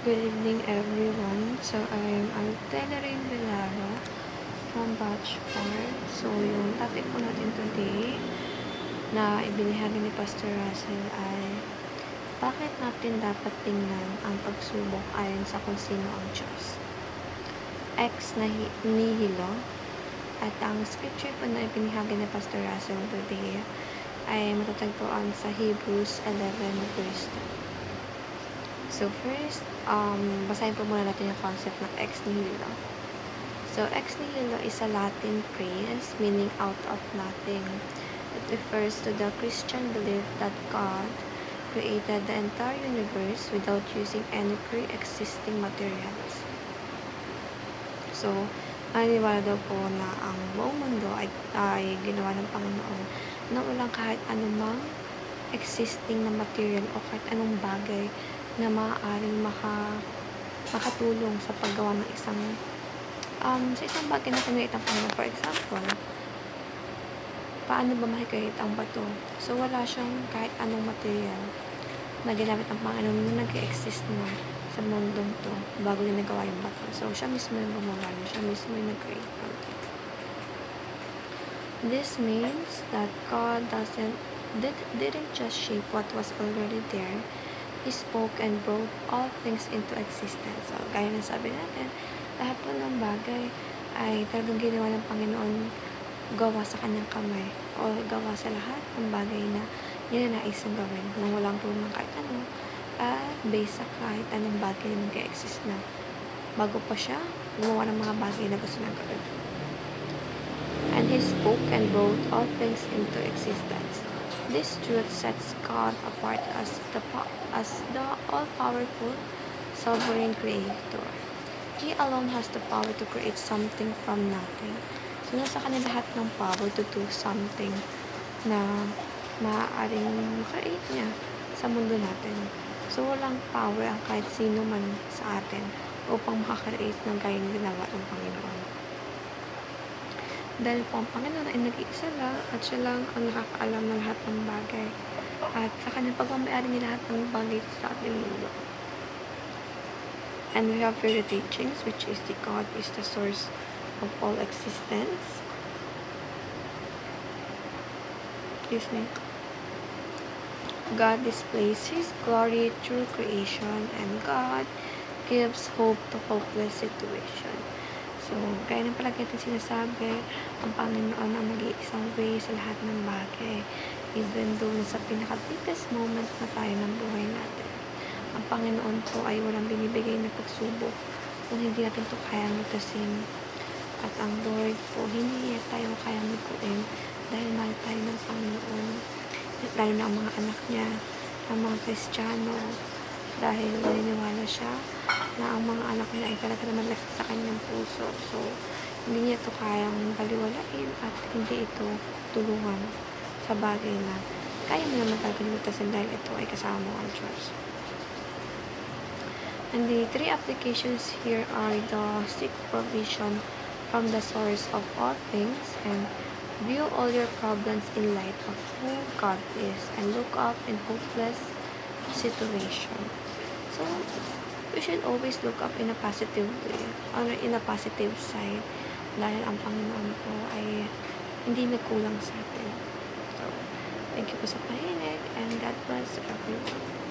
Good evening, everyone. So, I'm Altelerain Vilaro from Batch 4. So, yung topic po natin today na ibinahagi ni Pastor Russell ay bakit natin dapat tingnan ang pagsubok ayon sa kung sino ang Diyos? Ex nihilo. At ang scripture po na ibinahagi ni Pastor Russell today ay matatagpuan sa Hebrews 11 verse 2. So first, basahin po muna natin yung concept ng ex nihilo. So ex nihilo is a Latin phrase meaning out of nothing. It refers to the Christian belief that God created the entire universe without using any pre-existing materials. So, naniniwala daw po na ang buong mundo ay ginawa ng Panginoon na walang kahit anumang existing na material o kahit anong bagay na maaaring makatulong sa paggawa ng isang bagay na kinreate ng Panginoon. For example, paano ba makikreate ang bato? So, wala siyang kahit anong material na ginamit ng Panginoon na nag-exist na sa mundong to bago niya nagawa yung bato. So, siya mismo yung gumawa niya. Siya mismo yung nag-create ng to. This means that God didn't just shape what was already there. He spoke and brought all things into existence. So, gaya ng sabi natin, lahat po ng bagay ay talagang ginawa ng Panginoon gawa sa kanyang kamay o gawa sa lahat ng bagay na yun na nais niyang gawin nang walang tulong ng kahit ano based sa kahit anong bagay na nag-exist na bago pa siya gumawa ng mga bagay na gusto niyang gawin. And He spoke and brought all things into existence. This truth sets God apart as the all-powerful, sovereign Creator. He alone has the power to create something from nothing. So, nasa kanya lahat ng power to do something na maaaring create niya sa mundo natin. So, walang power ang kahit sino man sa atin upang makakreate ng gaya ng ginawa ng Panginoon. Dahil po ang Panginoon ay nag-iisa lang at siya lang ang nakakaalam ng lahat ng bagay. At sa kanyang pagmamayari niya lahat ng bagay sa ating mundo. And we have further teachings which is the God is the source of all existence. Excuse me. God displays His glory through creation and God gives hope to hopeless situation. So, kaya ng palagi natin sinasabi, ang Panginoon ang nag-iisang way sa lahat ng bagay. Even though nasa pinaka-deepest moment na tayo ng buhay natin. Ang Panginoon po ay walang binibigay na pagsubok kung hindi natin ito kayang lutasin. At ang Lord po, hindi niya tayo kayang lutuin dahil mahal tayo ng Panginoon. Lalo na ang mga anak niya, ang mga Kristiyano, dahil naniniwala siya na ang mga anak niya ay talaga naman sa kanyang puso. So, hindi niya ito kayang baliwalain at hindi ito tulungan sa bagay na kaya mo naman talagang lutasin dahil ito ay kasama mo ang Diyos. And the three applications here are the seek provision from the source of all things and view all your problems in light of who God is and look up in hopeless situation. So, we should always look up in a positive way, or in a positive side, dahil ang Panginoon po ay hindi nagkulang sa atin. So, thank you po sa pahinig, and God bless everyone.